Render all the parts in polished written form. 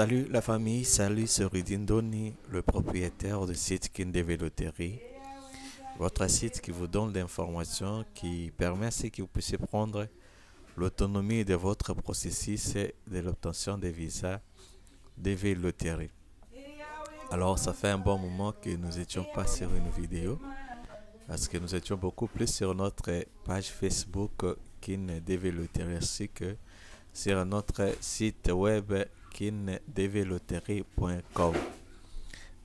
Salut la famille, salut, c'est Rudin Doni, le propriétaire du site Kindeve Loterie, votre site qui vous donne l'information qui permet à ce que vous puissiez prendre l'autonomie de votre processus de l'obtention des visas DV Loterie. Alors, ça fait un bon moment que nous n'étions pas sur une vidéo parce que nous étions beaucoup plus sur notre page Facebook Kindeve Loterie ainsi que sur notre site web kindevloterie.com.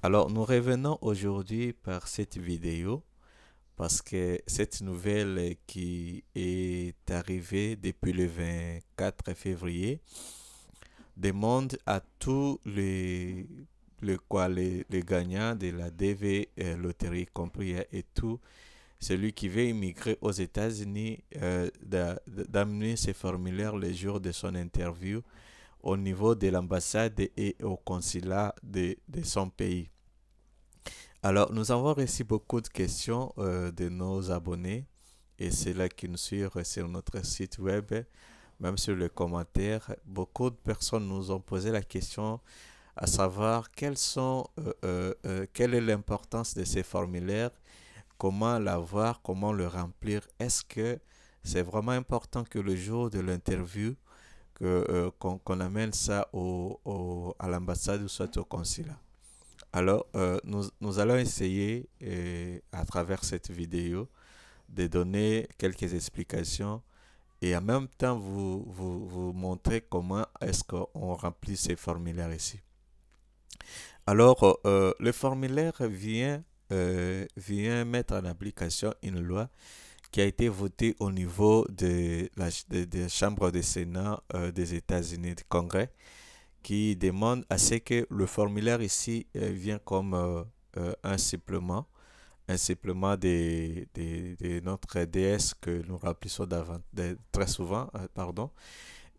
Alors, nous revenons aujourd'hui par cette vidéo parce que cette nouvelle qui est arrivée depuis le 24 février demande à tous les gagnants de la DV Loterie compris et tout celui qui veut immigrer aux États-Unis d'amener ses formulaires le jour de son interview au niveau de l'ambassade et au consulat de son pays. Alors, nous avons reçu beaucoup de questions de nos abonnés et c'est là qui nous suivent sur notre site web, même sur les commentaires. Beaucoup de personnes nous ont posé la question à savoir quelle est l'importance de ces formulaires, comment l'avoir, comment le remplir. Est-ce que c'est vraiment important que le jour de l'interview, qu'on amène ça à l'ambassade ou soit au consulat? Alors, nous allons essayer, à travers cette vidéo, de donner quelques explications et en même temps vous montrer comment est-ce qu'on remplit ces formulaires ici. Alors, le formulaire vient mettre en application une loi qui a été votée au niveau de la Chambre des Sénats des États-Unis, du Congrès, qui demande à ce que le formulaire ici vient comme un supplément de notre DS que nous remplissons très souvent, pardon,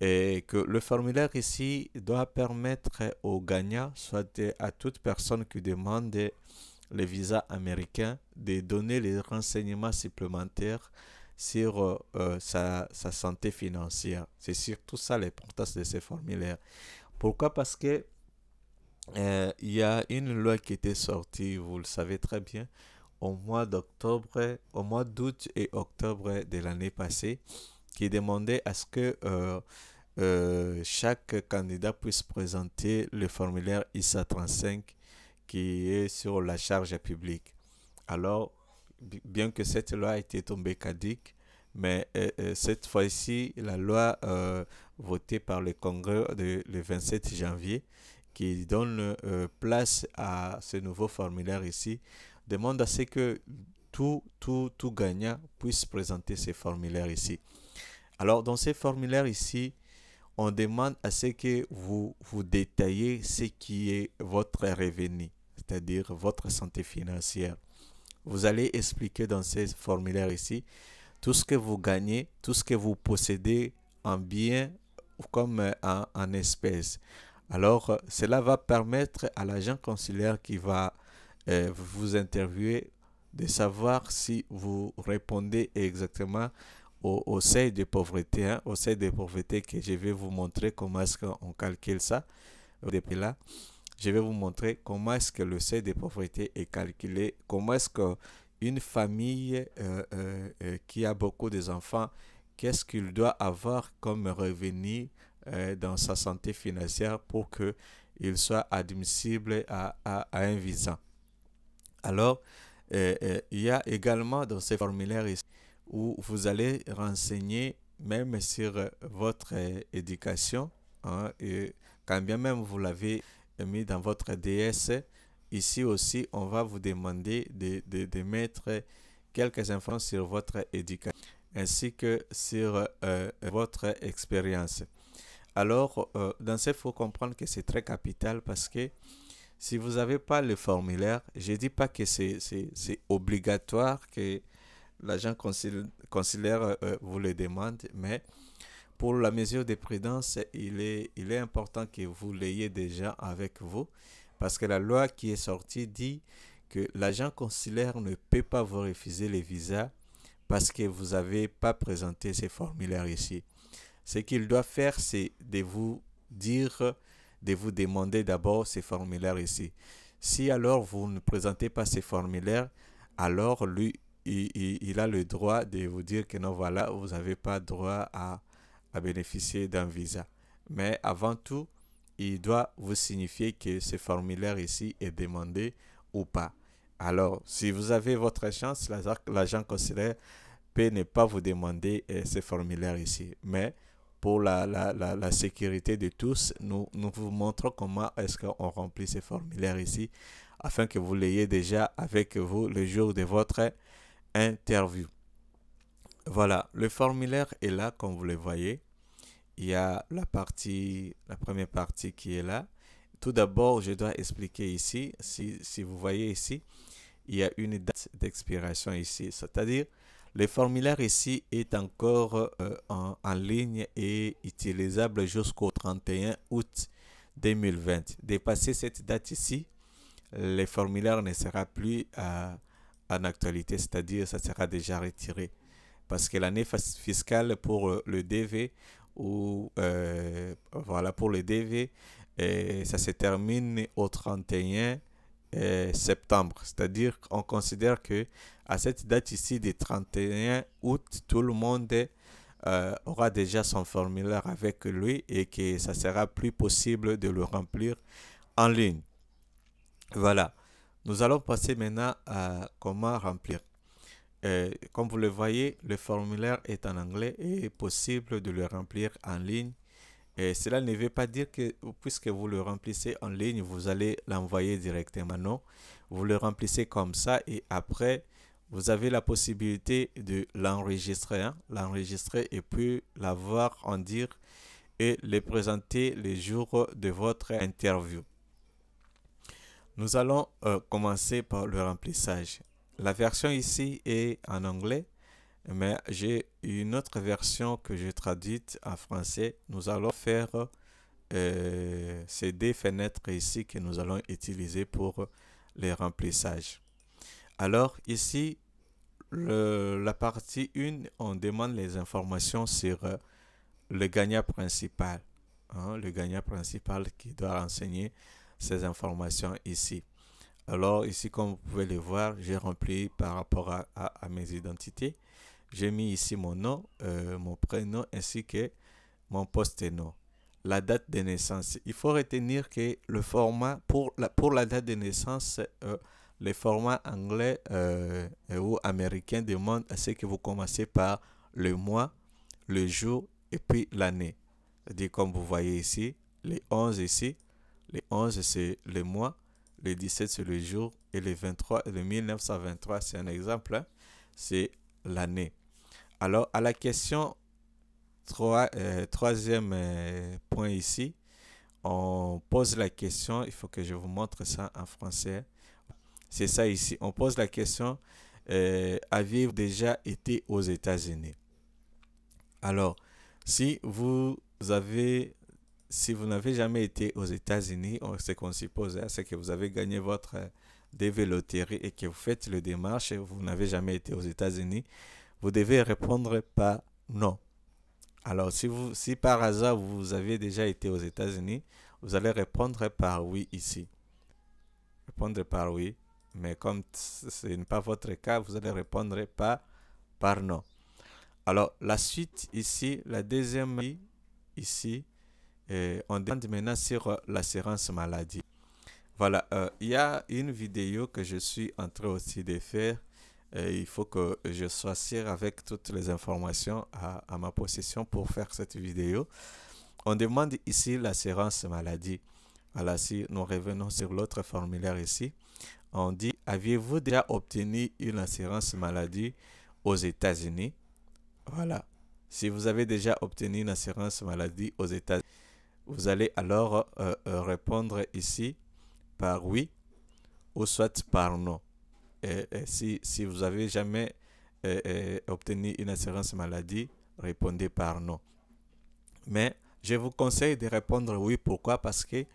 et que le formulaire ici doit permettre aux gagnants, soit à toute personne qui demande le visa américain, de donner les renseignements supplémentaires sur sa santé financière. C'est surtout ça l'importance de ces formulaires. Pourquoi? Parce que il y a une loi qui était sortie, vous le savez très bien, au mois d'août et octobre de l'année passée, qui demandait à ce que chaque candidat puisse présenter le formulaire ISA 35 qui est sur la charge publique. Alors, bien que cette loi a été tombée caduque, mais cette fois-ci, la loi votée par le Congrès le 27 janvier, qui donne place à ce nouveau formulaire ici, demande à ce que tout gagnant puisse présenter ces formulaires ici. Alors, dans ces formulaires ici, on demande à ce que vous détaillez ce qui est votre revenu, c'est-à-dire votre santé financière. Vous allez expliquer dans ces formulaires ici tout ce que vous gagnez, tout ce que vous possédez en biens comme en espèces. Alors, cela va permettre à l'agent consulaire qui va vous interviewer de savoir si vous répondez exactement au seuil de pauvreté, au seuil de pauvreté que je vais vous montrer comment est-ce qu'on calcule ça. Depuis là, je vais vous montrer comment est-ce que le seuil de pauvreté est calculé, comment est-ce qu'une famille qui a beaucoup d'enfants, qu'est-ce qu'il doit avoir comme revenu dans sa santé financière pour qu'il soit admissible à un visa. Alors, il y a également dans ces formulaires ici où vous allez renseigner même sur votre éducation, hein, et quand bien même vous l'avez mis dans votre DS, ici aussi on va vous demander de mettre quelques informations sur votre éducation ainsi que sur votre expérience. Alors, dans ce, il faut comprendre que c'est très capital parce que si vous n'avez pas le formulaire, je ne dis pas que c'est obligatoire que l'agent consulaire vous le demande, mais pour la mesure de prudence, il est important que vous l'ayez déjà avec vous parce que la loi qui est sortie dit que l'agent consulaire ne peut pas vous refuser les visas parce que vous n'avez pas présenté ces formulaires ici. Ce qu'il doit faire, c'est de vous dire de vous demander d'abord ces formulaires ici. Si alors vous ne présentez pas ces formulaires, alors lui, il a le droit de vous dire que non, voilà, vous n'avez pas droit à bénéficier d'un visa. Mais avant tout, il doit vous signifier que ce formulaire ici est demandé ou pas. Alors, si vous avez votre chance, l'agent consulaire peut ne pas vous demander ce formulaire ici. Mais pour la sécurité de tous, nous vous montrons comment est-ce qu'on remplit ces formulaires ici, afin que vous l'ayez déjà avec vous le jour de votre interview. Voilà, le formulaire est là, comme vous le voyez. Il y a la première partie qui est là. Tout d'abord, je dois expliquer ici, si vous voyez ici, il y a une date d'expiration ici. C'est-à-dire, le formulaire ici est encore en ligne et utilisable jusqu'au 31 août 2020. Dépasser cette date ici, le formulaire ne sera plus en actualité, c'est-à-dire ça sera déjà retiré. Parce que l'année fiscale pour le DV ou voilà pour le DV, ça se termine au 31 septembre. C'est-à-dire qu'on considère que à cette date ici du 31 août, tout le monde aura déjà son formulaire avec lui et que ça sera plus possible de le remplir en ligne. Voilà. Nous allons passer maintenant à comment remplir. Comme vous le voyez, le formulaire est en anglais et est possible de le remplir en ligne. Et cela ne veut pas dire que puisque vous le remplissez en ligne, vous allez l'envoyer directement. Non, vous le remplissez comme ça et après, vous avez la possibilité de l'enregistrer. L'enregistrer et puis l'avoir en dire et le présenter les jours de votre interview. Nous allons commencer par le remplissage. La version ici est en anglais, mais j'ai une autre version que j'ai traduite en français. Nous allons faire ces deux fenêtres ici que nous allons utiliser pour les remplissages. Alors ici, la partie 1, on demande les informations sur le gagnant principal. Le gagnant principal qui doit renseigner ces informations ici. Alors ici, comme vous pouvez le voir, j'ai rempli par rapport à mes identités. J'ai mis ici mon nom, mon prénom ainsi que mon post-nom. La date de naissance. Il faut retenir que le format pour la date de naissance, le format anglais ou américain demande à ce que vous commencez par le mois, le jour et puis l'année. C'est-à-dire comme vous voyez ici, les 11 ici, les 11 c'est le mois, le 17 c'est le jour et le 23, le 1923 c'est un exemple, c'est l'année. Alors à la question troisième point ici, on pose la question, il faut que je vous montre ça en français. C'est ça ici, on pose la question, avez-vous déjà été aux États-Unis? Alors, si vous n'avez jamais été aux États-Unis, ce qu'on suppose, c'est que vous avez gagné votre DV loterie et que vous faites le démarche et vous n'avez jamais été aux États-Unis, vous devez répondre par non. Alors, si par hasard vous avez déjà été aux États-Unis, vous allez répondre par oui ici. Répondre par oui, mais comme ce n'est pas votre cas, vous allez répondre par non. Alors, la suite ici, la deuxième ici, on demande maintenant sur l'assurance maladie. Voilà, il y a une vidéo que je suis en train aussi de faire. Il faut que je sois sûr avec toutes les informations à ma possession pour faire cette vidéo. On demande ici l'assurance maladie. Voilà, si nous revenons sur l'autre formulaire ici, on dit, avez-vous déjà obtenu une assurance maladie aux États-Unis? Voilà. Si vous avez déjà obtenu une assurance maladie aux États-Unis, vous allez alors répondre ici par oui ou soit par non. Si vous n'avez jamais obtenu une assurance maladie, répondez par non. Mais je vous conseille de répondre oui. Pourquoi? Parce que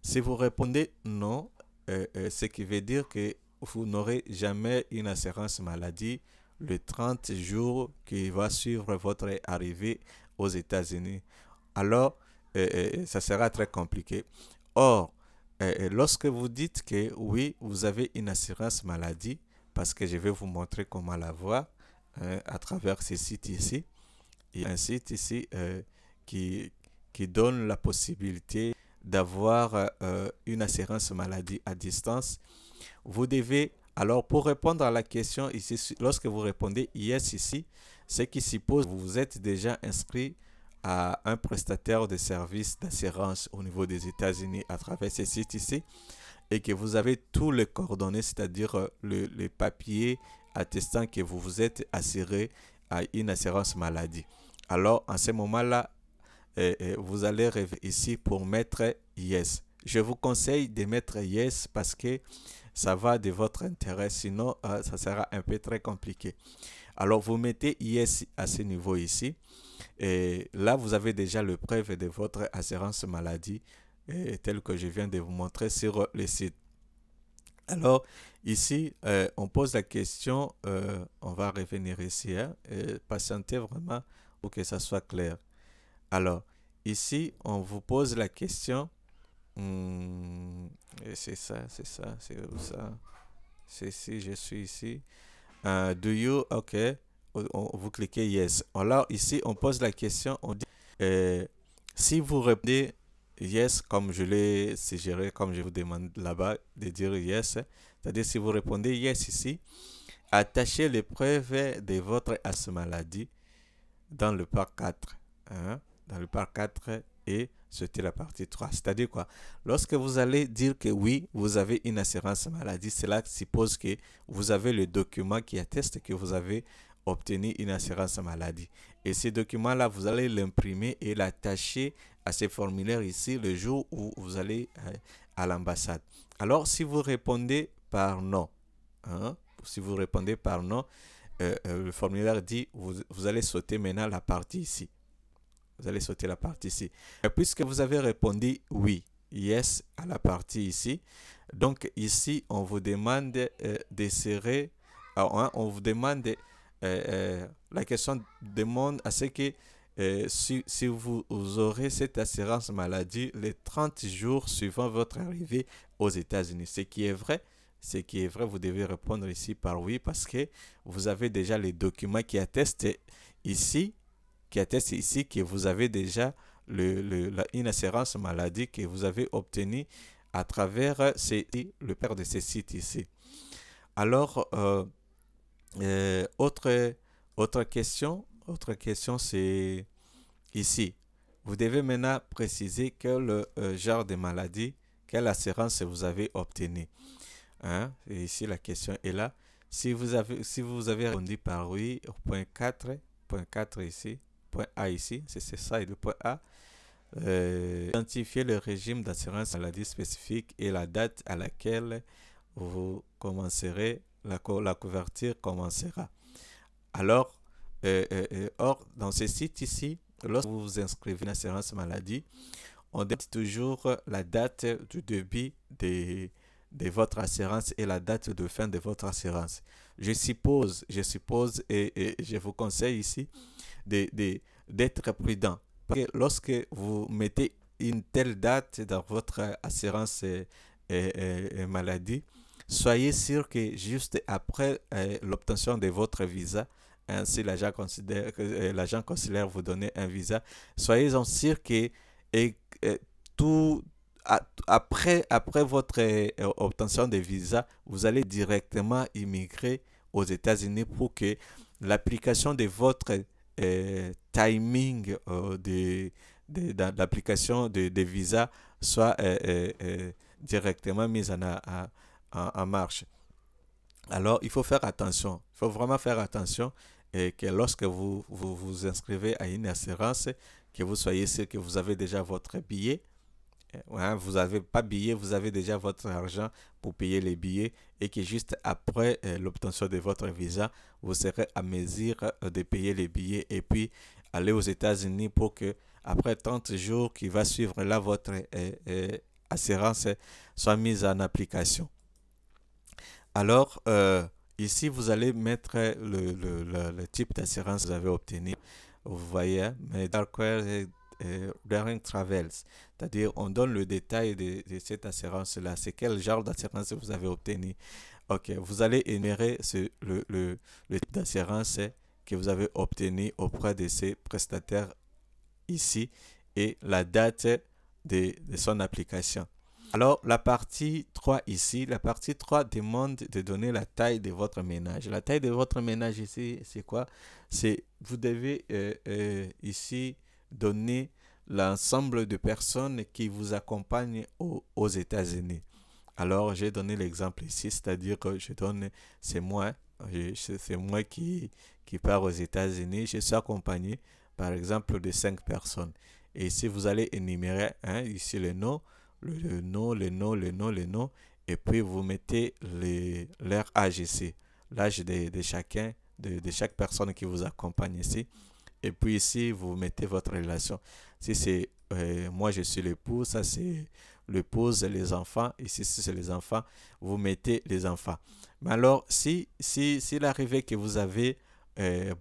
si vous répondez non, ce qui veut dire que vous n'aurez jamais une assurance maladie le 30 jours qui va suivre votre arrivée aux États-Unis. Alors, ça sera très compliqué. Or, lorsque vous dites que oui, vous avez une assurance maladie, parce que je vais vous montrer comment l'avoir à travers ces sites ici. Il y a un site ici qui, qui donne la possibilité d'avoir une assurance maladie à distance. Vous devez, alors pour répondre à la question ici, lorsque vous répondez yes ici, ce qui suppose que vous êtes déjà inscrit à un prestataire de services d'assurance au niveau des États-Unis à travers ces sites ici et que vous avez tous les coordonnées, c'est-à-dire les papiers attestant que vous vous êtes assuré à une assurance maladie. Alors, en ce moment-là, vous allez ici pour mettre yes. Je vous conseille de mettre yes parce que ça va de votre intérêt, sinon ça sera un peu très compliqué. Alors, vous mettez yes à ce niveau ici. Et là, vous avez déjà le preuve de votre assurance maladie, tel que je viens de vous montrer sur le site. Alors, ici, on pose la question, on va revenir ici, hein, patientez vraiment pour que ça soit clair. Alors, ici, on vous pose la question, c'est ça, c'est où ça? C'est ici, je suis ici. Do you, ok, vous cliquez yes. Alors, ici, on pose la question, on dit, si vous répondez yes, comme je l'ai suggéré, comme je vous demande là-bas de dire yes, c'est-à-dire si vous répondez yes ici, attachez les preuves de votre assurance maladie dans le part 4. Hein, dans le part 4 et c'était la partie 3. C'est-à-dire quoi? Lorsque vous allez dire que oui, vous avez une assurance maladie, cela suppose que vous avez le document qui atteste que vous avez obtenu une assurance maladie. Et ce document-là, vous allez l'imprimer et l'attacher à ce formulaire ici le jour où vous allez à l'ambassade. Alors, si vous répondez par non, hein, si vous répondez par non, le formulaire dit vous allez sauter maintenant la partie ici. Vous allez sauter la partie ici. Et puisque vous avez répondu oui, yes à la partie ici, donc ici, on vous demande d'insérer, on vous demande, la question demande à ce que si vous aurez cette assurance maladie les 30 jours suivant votre arrivée aux États-Unis. Ce qui est vrai, vous devez répondre ici par oui parce que vous avez déjà les documents qui attestent ici que vous avez déjà une assurance maladie que vous avez obtenue à travers le père de ces sites ici. Alors, autre question c'est ici. Vous devez maintenant préciser quel genre de maladie, quelle assurance vous avez obtenue. Hein? Et ici, la question est là. Si vous avez répondu par oui au point 4 ici, point A ici, c'est ça, et le point A. Identifiez le régime d'assurance maladie spécifique et la date à laquelle vous commencerez, la couverture commencera. Alors, or, dans ce site ici, lorsque vous vous inscrivez une assurance maladie, on donne toujours la date du début de votre assurance et la date de fin de votre assurance. Je suppose et je vous conseille ici d'être prudent. Parce que lorsque vous mettez une telle date dans votre assurance maladie, soyez sûr que juste après l'obtention de votre visa, hein, si l'agent considère vous donner un visa, soyez-en sûr que tout après votre obtention de visa, vous allez directement immigrer aux États-Unis pour que l'application de votre timing d'application de visa soit directement mise en marche. Alors, il faut faire attention. Il faut vraiment faire attention et que lorsque vous vous inscrivez à une assurance, que vous soyez sûr que vous avez déjà votre billet. Ouais, vous n'avez pas billet, vous avez déjà votre argent pour payer les billets et que juste après l'obtention de votre visa, vous serez à mesure de payer les billets et puis aller aux États-Unis pour que après 30 jours qui va suivre là, votre assurance soit mise en application. Alors, ici, vous allez mettre le type d'assurance que vous avez obtenu. Vous voyez, Medicare Daring Travels. C'est-à-dire, on donne le détail de cette assurance-là. C'est quel genre d'assurance vous avez obtenu. Ok, vous allez énumérer le type d'assurance que vous avez obtenu auprès de ces prestataires ici et la date de son application. Alors, la partie 3 ici, la partie 3 demande de donner la taille de votre ménage. La taille de votre ménage ici, c'est quoi? C'est, vous devez ici donner l'ensemble de personnes qui vous accompagnent aux États-Unis. Alors, j'ai donné l'exemple ici, c'est-à-dire que c'est moi, c'est moi qui pars aux États-Unis. Je suis accompagné, par exemple, de 5 personnes. Et ici, vous allez énumérer, hein, ici le nom, le nom, le nom, le nom, le nom, et puis vous mettez leur âge ici, l'âge de chacun, de chaque personne qui vous accompagne ici. Et puis ici, vous mettez votre relation. Si c'est moi, je suis l'époux, ça c'est l'épouse, les enfants. Ici, si c'est les enfants, vous mettez les enfants. Mais alors, si l'arrivée que vous avez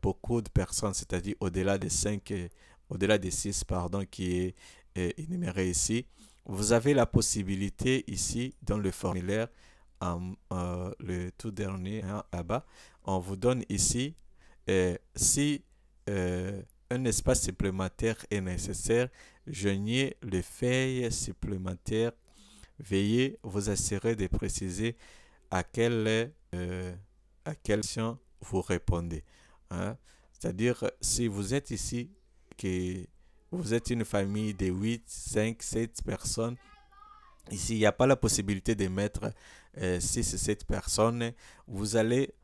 beaucoup de personnes, c'est-à-dire au-delà de 5, au-delà de 6, pardon, qui est énuméré ici, vous avez la possibilité ici, dans le formulaire, le tout dernier, hein, là-bas, on vous donne ici, si un espace supplémentaire est nécessaire, joignez les feuilles supplémentaires. Veuillez vous assurer de préciser à quelle question vous répondez. Hein. C'est-à-dire, si vous êtes ici, que vous êtes une famille de 8, 5, 7 personnes, ici, il n'y a pas la possibilité de mettre 6 ou 7 personnes. Vous allez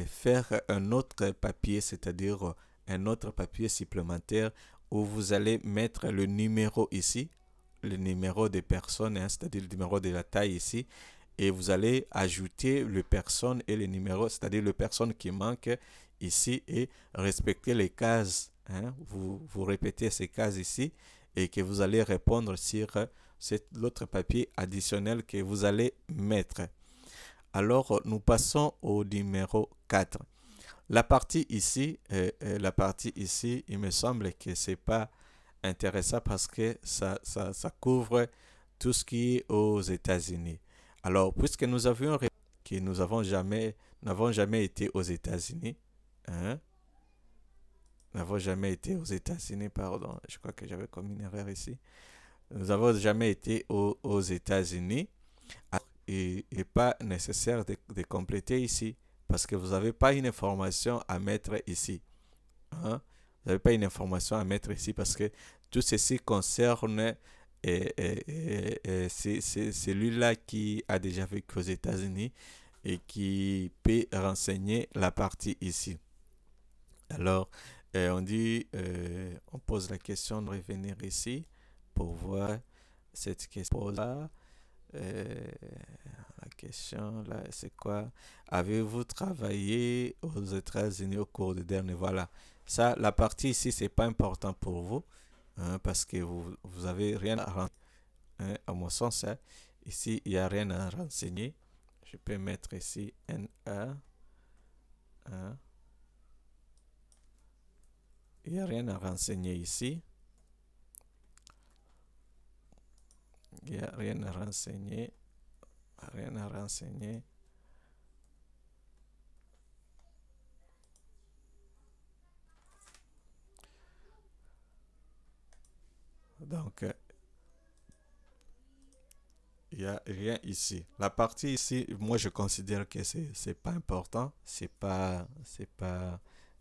faire un autre papier, c'est-à-dire un autre papier supplémentaire où vous allez mettre le numéro ici, le numéro des personnes, hein, c'est-à-dire le numéro de la taille ici, et vous allez ajouter le personne et le numéro, c'est-à-dire le personne qui manque ici et respecter les cases. Hein. Vous répétez ces cases ici et que vous allez répondre sur l'autre papier additionnel que vous allez mettre. Alors, nous passons au numéro 4. La partie ici, il me semble que c'est pas intéressant parce que ça couvre tout ce qui est aux États-Unis. Alors, puisque nous avions que nous n'avons jamais été aux États-Unis, hein, n'avons jamais été aux États-Unis, pardon, je crois que j'avais commis une erreur ici. Nous n'avons jamais été aux États-Unis. Il n'est pas nécessaire de compléter ici parce que vous n'avez pas une information à mettre ici. Hein? Vous n'avez pas une information à mettre ici parce que tout ceci concerne c'est celui-là qui a déjà vécu aux États-Unis et qui peut renseigner la partie ici. Alors, on pose la question de revenir ici pour voir cette question-là. La question là, c'est quoi? Avez-vous travaillé aux États-Unis au cours des derniers? Voilà. Ça, la partie ici, c'est pas important pour vous hein, parce que vous avez rien à renseigner. Hein, à mon sens, hein. Ici, il n'y a rien à renseigner. Je peux mettre ici NA. Hein. Il n'y a rien à renseigner ici. Il n'y a rien à renseigner. Rien à renseigner. Donc, il n'y a rien ici. La partie ici, moi je considère que c'est pas important. C'est pas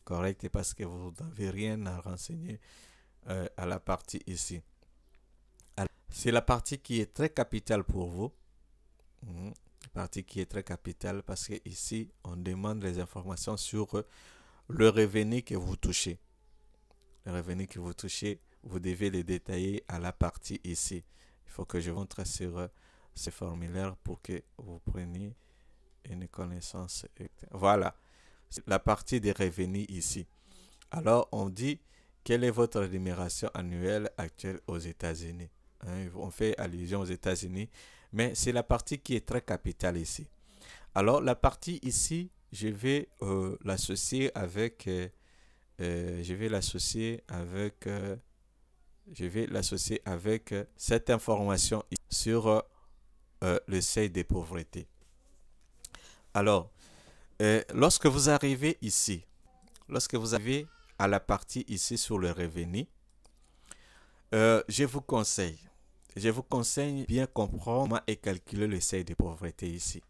correct parce que vous n'avez rien à renseigner à la partie ici. C'est la partie qui est très capitale pour vous. La partie qui est très capitale parce que ici, on demande les informations sur le revenu que vous touchez. Le revenu que vous touchez, vous devez les détailler à la partie ici. Il faut que je vous montre sur ce formulaire pour que vous preniez une connaissance. Voilà, la partie des revenus ici. Alors, on dit, quelle est votre rémunération annuelle actuelle aux États-Unis? Hein, on fait allusion aux États-Unis, mais c'est la partie qui est très capitale ici. Alors, la partie ici, je vais l'associer avec je vais l'associer avec cette information sur le seuil de pauvreté. Alors, lorsque vous arrivez ici, lorsque vous arrivez à la partie ici sur le revenu, je vous conseille bien comprendre comment est calculé le seuil de pauvreté ici.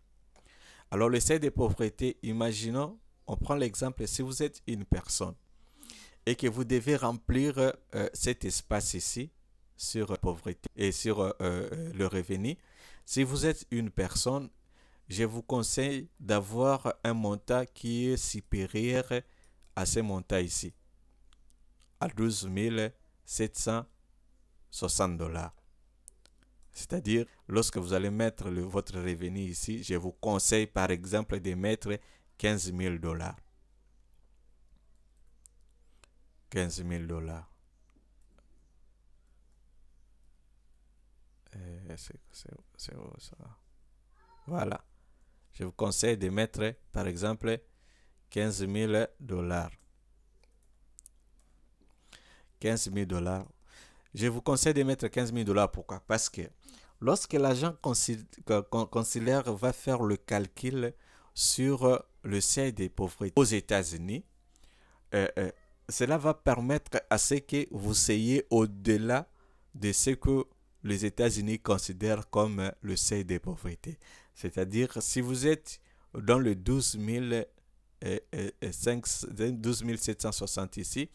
Alors, le seuil de pauvreté, imaginons, on prend l'exemple, si vous êtes une personne et que vous devez remplir cet espace ici sur pauvreté et sur le revenu. Si vous êtes une personne, je vous conseille d'avoir un montant qui est supérieur à ce montant ici, à 12 760 $. C'est-à-dire, lorsque vous allez mettre votre revenu ici, je vous conseille par exemple de mettre 15 000 $. 15 000 $. C'est où ça? Voilà. Je vous conseille de mettre, par exemple, 15 000 $. 15 000 $. Je vous conseille de mettre 15 000 $. Pourquoi? Parce que lorsque l'agent consulaire va faire le calcul sur le seuil de pauvreté aux États-Unis, cela va permettre à ce que vous soyez au-delà de ce que les États-Unis considèrent comme le seuil de pauvreté. C'est-à-dire, si vous êtes dans le 12 760 ici,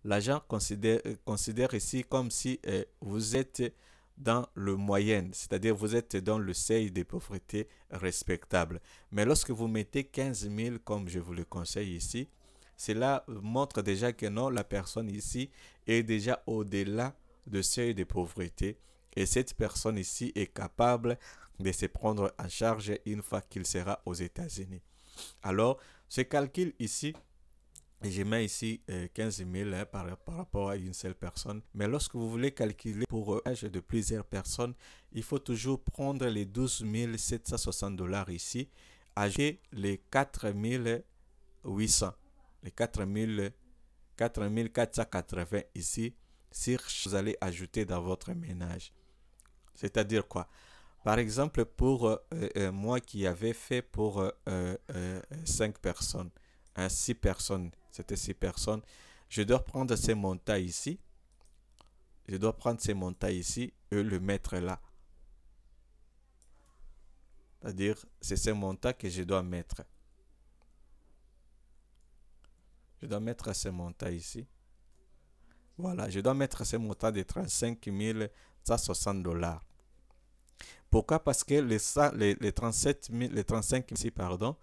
l'agent considère ici comme si vous êtes dans le moyen, c'est-à-dire vous êtes dans le seuil de pauvreté respectable. Mais lorsque vous mettez 15 000 comme je vous le conseille ici, cela montre déjà que non, la personne ici est déjà au-delà du seuil de pauvreté et cette personne ici est capable de se prendre en charge une fois qu'il sera aux États-Unis. Alors, ce calcul ici, je mets ici 15 000 par rapport à une seule personne. Mais lorsque vous voulez calculer pour âge de plusieurs personnes, il faut toujours prendre les 12 760 $ ici, ajouter les 4 800, les 4 480 ici, si vous allez ajouter dans votre ménage. C'est-à-dire quoi? Par exemple, pour moi qui avais fait pour 5 personnes, 6 personnes, c'était 6 personnes, je dois prendre ces montants ici, et le mettre là. C'est-à-dire, c'est ce montant que je dois mettre. Je dois mettre ce montant ici. Voilà, je dois mettre ce montant de 35 160 $. Pourquoi? Parce que les 35 000 ici, pardon,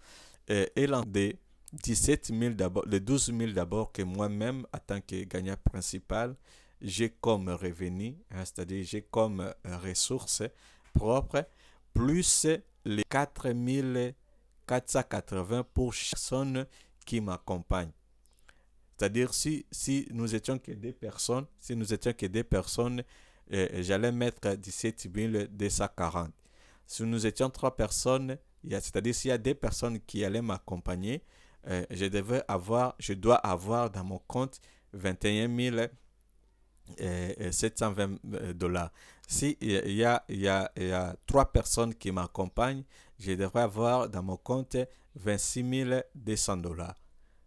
est l'un des 17 000 d'abord, les 12 000 d'abord que moi-même, en tant que gagnant principal, j'ai comme revenu, c'est-à-dire j'ai comme ressources propres, plus les 4 480 pour personne qui m'accompagne. C'est-à-dire si nous étions que deux personnes, j'allais mettre 17 240. Si nous étions 3 personnes, c'est-à-dire s'il y a des personnes qui allaient m'accompagner, je dois avoir dans mon compte 21 720 $. Si il y a 3 personnes qui m'accompagnent, je devrais avoir dans mon compte 26 200 $.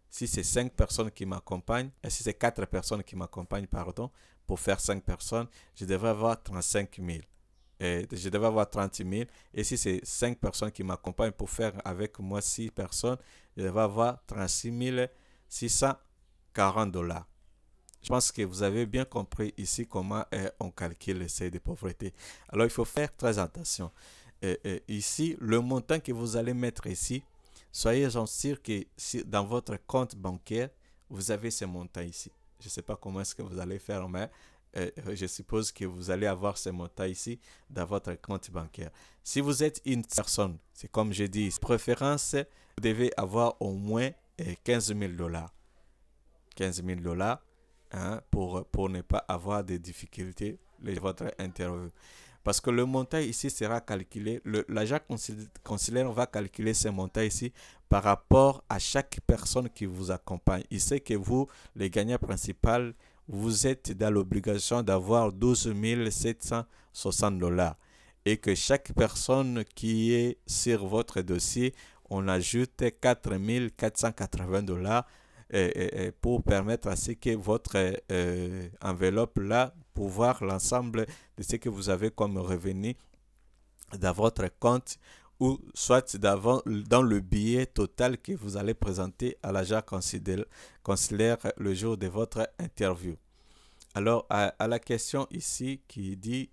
Si c'est 5 personnes qui m'accompagnent, si c'est 4 personnes qui m'accompagnent, pardon, pour faire 5 personnes, je devrais avoir 35 000. Je devrais avoir 30 000. Et si c'est 5 personnes qui m'accompagnent pour faire avec moi 6 personnes, je devrais avoir 36 640 $. Je pense que vous avez bien compris ici comment on calcule le seuil de pauvreté. Alors, il faut faire très attention. Ici, le montant que vous allez mettre ici, soyez-en sûr que dans votre compte bancaire, vous avez ce montant ici. Je ne sais pas comment est-ce que vous allez faire, mais je suppose que vous allez avoir ce montant ici dans votre compte bancaire. Si vous êtes une personne, c'est comme je dis, préférence, vous devez avoir au moins 15 000 $. 15 000 $, hein, pour ne pas avoir de difficultés de votre interview. Parce que le montant ici sera calculé, l'agent consulaire va calculer ce montant ici par rapport à chaque personne qui vous accompagne. Il sait que vous, les gagnants principaux, vous êtes dans l'obligation d'avoir 12 760 dollars et que chaque personne qui est sur votre dossier, on ajoute 4 480 dollars pour permettre à ce que votre enveloppe là, pour voir l'ensemble de ce que vous avez comme revenu dans votre compte ou soit dans le billet total que vous allez présenter à l'agent consulaire le jour de votre interview. Alors, à la question ici qui dit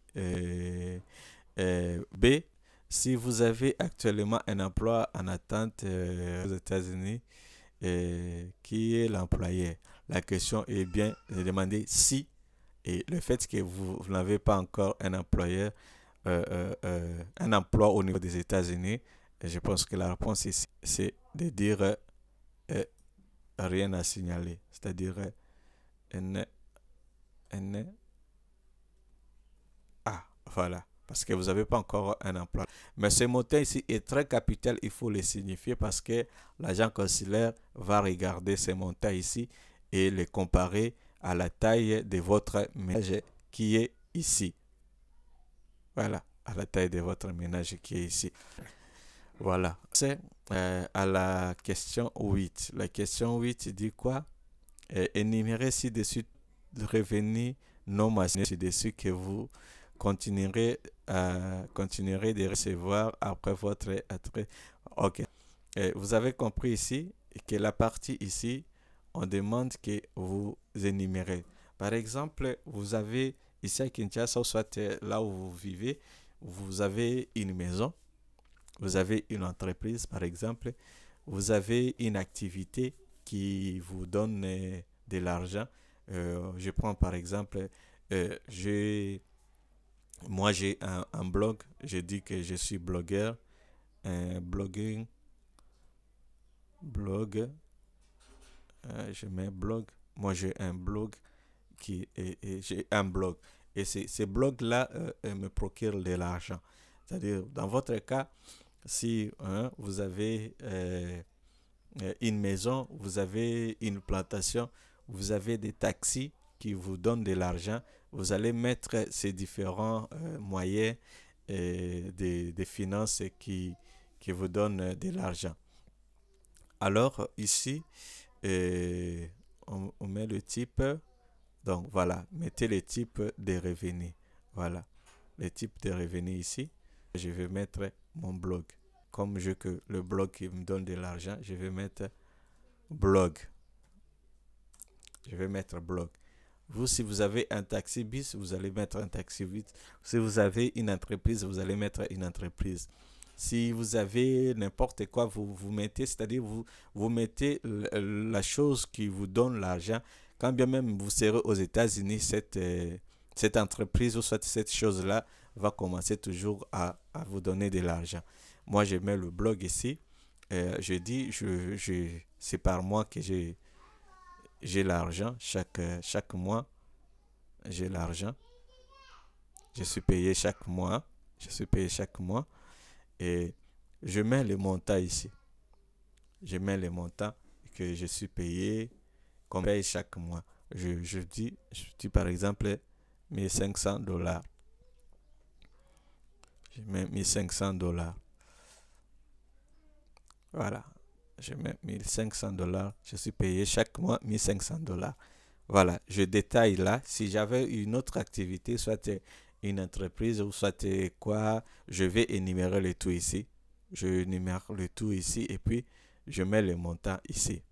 B, si vous avez actuellement un emploi en attente aux États-Unis, qui est l'employeur? La question est bien de demander si, et le fait que vous n'avez pas encore un employeur, un emploi au niveau des États-Unis, je pense que la réponse ici, c'est de dire rien à signaler. C'est-à-dire, voilà. Parce que vous n'avez pas encore un emploi. Mais ce montant ici est très capital, il faut le signifier parce que l'agent consulaire va regarder ce montant ici et le comparer à la taille de votre ménage qui est ici. Voilà, à la taille de votre ménage qui est ici. Voilà, c'est à la question 8. La question 8 dit quoi? Énumérer ci-dessus le revenu non mentionné ci-dessus que vous continuerez de recevoir après votre attrait. Ok. Vous avez compris ici que la partie ici, on demande que vous énumérez. Par exemple, vous avez ici à Kinshasa, soit là où vous vivez, vous avez une maison, vous avez une entreprise, par exemple, vous avez une activité qui vous donne de l'argent. Je prends par exemple, moi j'ai un blog, je dis que je suis blogueur, un blog, je mets blog, moi j'ai un blog j'ai un blog et ces blogs-là me procurent de l'argent. C'est-à-dire, dans votre cas, si vous avez une maison, vous avez une plantation, vous avez des taxis qui vous donnent de l'argent, vous allez mettre ces différents moyens de finances qui vous donnent de l'argent. Alors ici, on met le type, donc voilà, mettez le type de revenus. Voilà, le type de revenus ici. Je vais mettre mon blog. Comme je veux que le blog qui me donne de l'argent, je vais mettre blog. Je vais mettre blog. Vous, si vous avez un taxi bus, vous allez mettre un taxi bus. Si vous avez une entreprise, vous allez mettre une entreprise. Si vous avez n'importe quoi, vous mettez, c'est-à-dire vous mettez la chose qui vous donne l'argent. Quand bien même vous serez aux États-Unis, cette entreprise ou soit cette chose-là va commencer toujours à vous donner de l'argent. Moi, je mets le blog ici. Je dis, c'est par mois que j'ai l'argent. Chaque mois, j'ai l'argent. Je suis payé chaque mois. Je suis payé chaque mois. Et je mets le montant ici. Je mets le montant que je suis payé, qu'on paye chaque mois. Je dis par exemple 1500 dollars. Je mets 1500 dollars. Voilà. Je mets 1500 dollars. Je suis payé chaque mois 1500 dollars. Voilà. Je détaille là. Si j'avais une autre activité, soit une entreprise ou soit quoi, je vais énumérer le tout ici. Je énumère le tout ici et puis je mets le montant ici.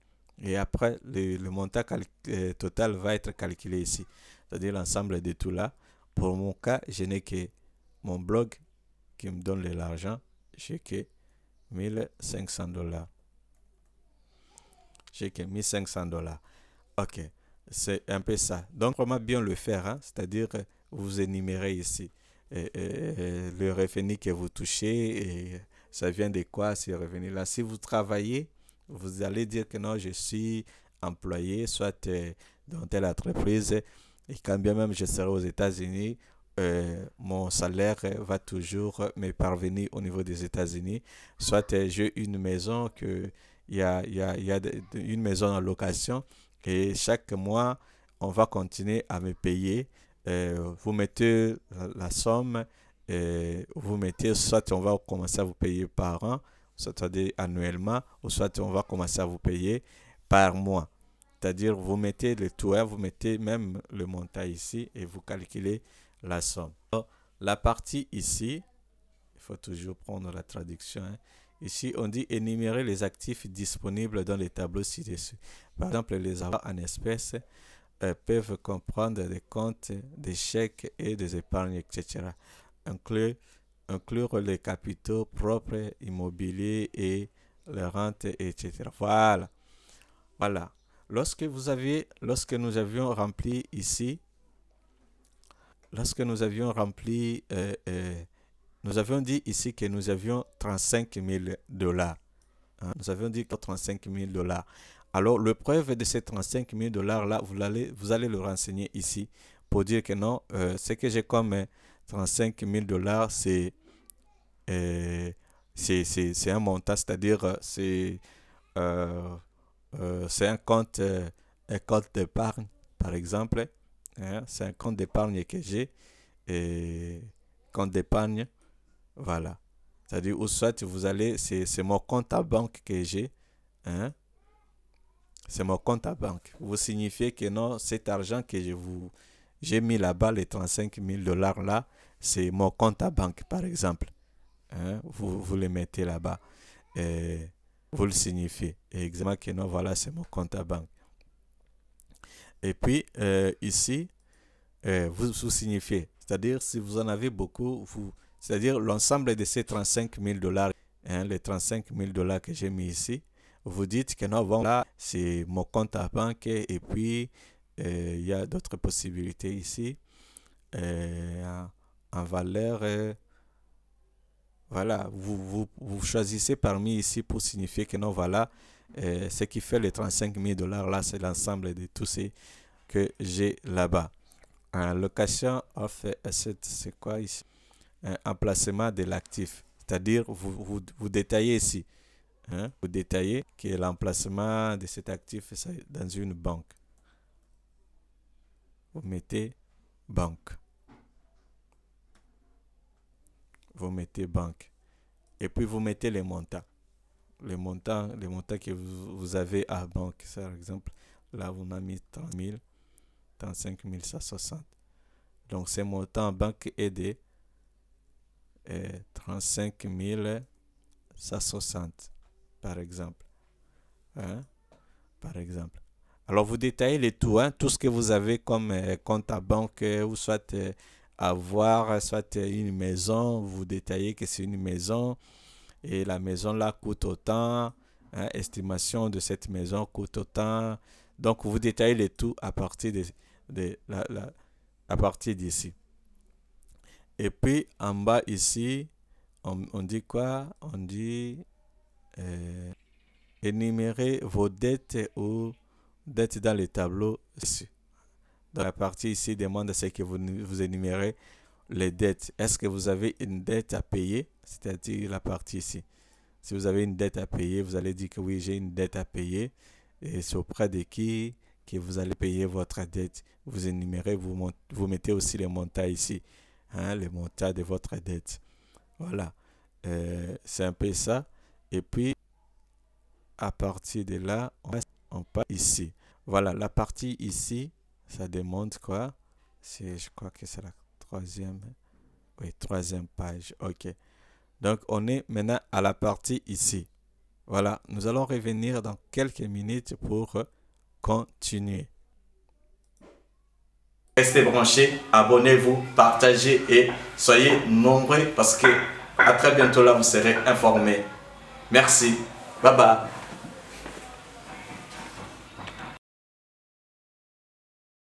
Et après, le montant total va être calculé ici. C'est-à-dire l'ensemble de tout là. Pour mon cas, je n'ai que mon blog qui me donne de l'argent. J'ai que 1500 dollars. J'ai que 1500 dollars. Ok, c'est un peu ça. Donc, vraiment bien le faire, hein? C'est-à-dire, vous énumérez ici le revenu que vous touchez et ça vient de quoi ces revenus-là. Si vous travaillez, vous allez dire que non, je suis employé, soit dans telle entreprise et quand bien même je serai aux États-Unis, mon salaire va toujours me parvenir au niveau des États-Unis. Soit j'ai une maison il y a une maison en location et chaque mois on va continuer à me payer. Vous mettez la somme, vous mettez, soit on va commencer à vous payer par an, soit annuellement, ou soit on va commencer à vous payer par mois. C'est-à-dire, vous mettez le tout, hein, vous mettez même le montant ici et vous calculez la somme. Alors, la partie ici, il faut toujours prendre la traduction. Hein. Ici, on dit énumérer les actifs disponibles dans les tableaux ci-dessus. Par exemple, les avoirs en espèces peuvent comprendre des comptes, des chèques et des épargnes, etc. Inclure les capitaux propres, immobiliers et les rentes, etc. Voilà. Voilà. Lorsque nous avions rempli ici, nous avions dit ici que nous avions 35 000 $. Hein. Nous avions dit que 35 000 $. Alors, le preuve de ces 35 000 $ là, vous allez le renseigner ici pour dire que non, ce que j'ai comme 35 000 $, c'est un montant, c'est-à-dire c'est un compte d'épargne, par exemple. Hein, c'est un compte d'épargne que j'ai. Compte d'épargne, voilà. C'est-à-dire, ou soit vous allez, c'est mon compte à banque que j'ai. Hein, c'est mon compte à banque. Vous signifiez que non, cet argent que j'ai mis là-bas, les 35 000 $ là, c'est mon compte à banque, par exemple. Hein, vous le mettez là-bas. Vous le signifiez. Et exactement que non, voilà, c'est mon compte à banque. Et puis, ici, vous signifiez. C'est-à-dire, si vous en avez beaucoup, c'est-à-dire l'ensemble de ces 35 000 $, hein, les 35 000 $ que j'ai mis ici, vous dites que non, bon, là, c'est mon compte à banque et puis il y a d'autres possibilités ici. En valeur, voilà, vous choisissez parmi ici pour signifier que non, voilà, ce qui fait les 35 000 $ là, c'est l'ensemble de tout ce que j'ai là-bas. Location of asset, c'est quoi ici? Emplacement de l'actif. C'est-à-dire, vous détaillez ici. Hein? Vous détaillez que l'emplacement de cet actif est dans une banque. Vous mettez banque. Vous mettez banque. Et puis, vous mettez les montants. Les montants que vous avez à banque. Par exemple, là, vous avez mis 30 000, 35 160. Donc, ces montants en banque est de 35 160, par exemple. Hein? Par exemple. Alors, vous détaillez les tout, hein, tout ce que vous avez comme compte à banque, ou soit avoir, soit une maison. Vous détaillez que c'est une maison et la maison là coûte autant. Hein, estimation de cette maison coûte autant. Donc, vous détaillez les tout à partir à partir d'ici. Et puis, en bas ici, on dit quoi? On dit énumérer vos dettes ou dettes dans les tableaux ici. Dans la partie ici, demande ce que vous énumérez les dettes. Est-ce que vous avez une dette à payer? C'est-à-dire la partie ici. Si vous avez une dette à payer, vous allez dire que oui, j'ai une dette à payer. Et c'est auprès de qui que vous allez payer votre dette. Vous énumérez, vous mettez aussi les montants ici. Hein, les montants de votre dette. Voilà. C'est un peu ça. Et puis, à partir de là, on passe ici. Voilà, la partie ici, ça demande quoi? Je crois que c'est la troisième. Oui, troisième page. OK. Donc, on est maintenant à la partie ici. Voilà, nous allons revenir dans quelques minutes pour continuer. Restez branchés, abonnez-vous, partagez et soyez nombreux parce que à très bientôt là, vous serez informés. Merci. Bye bye.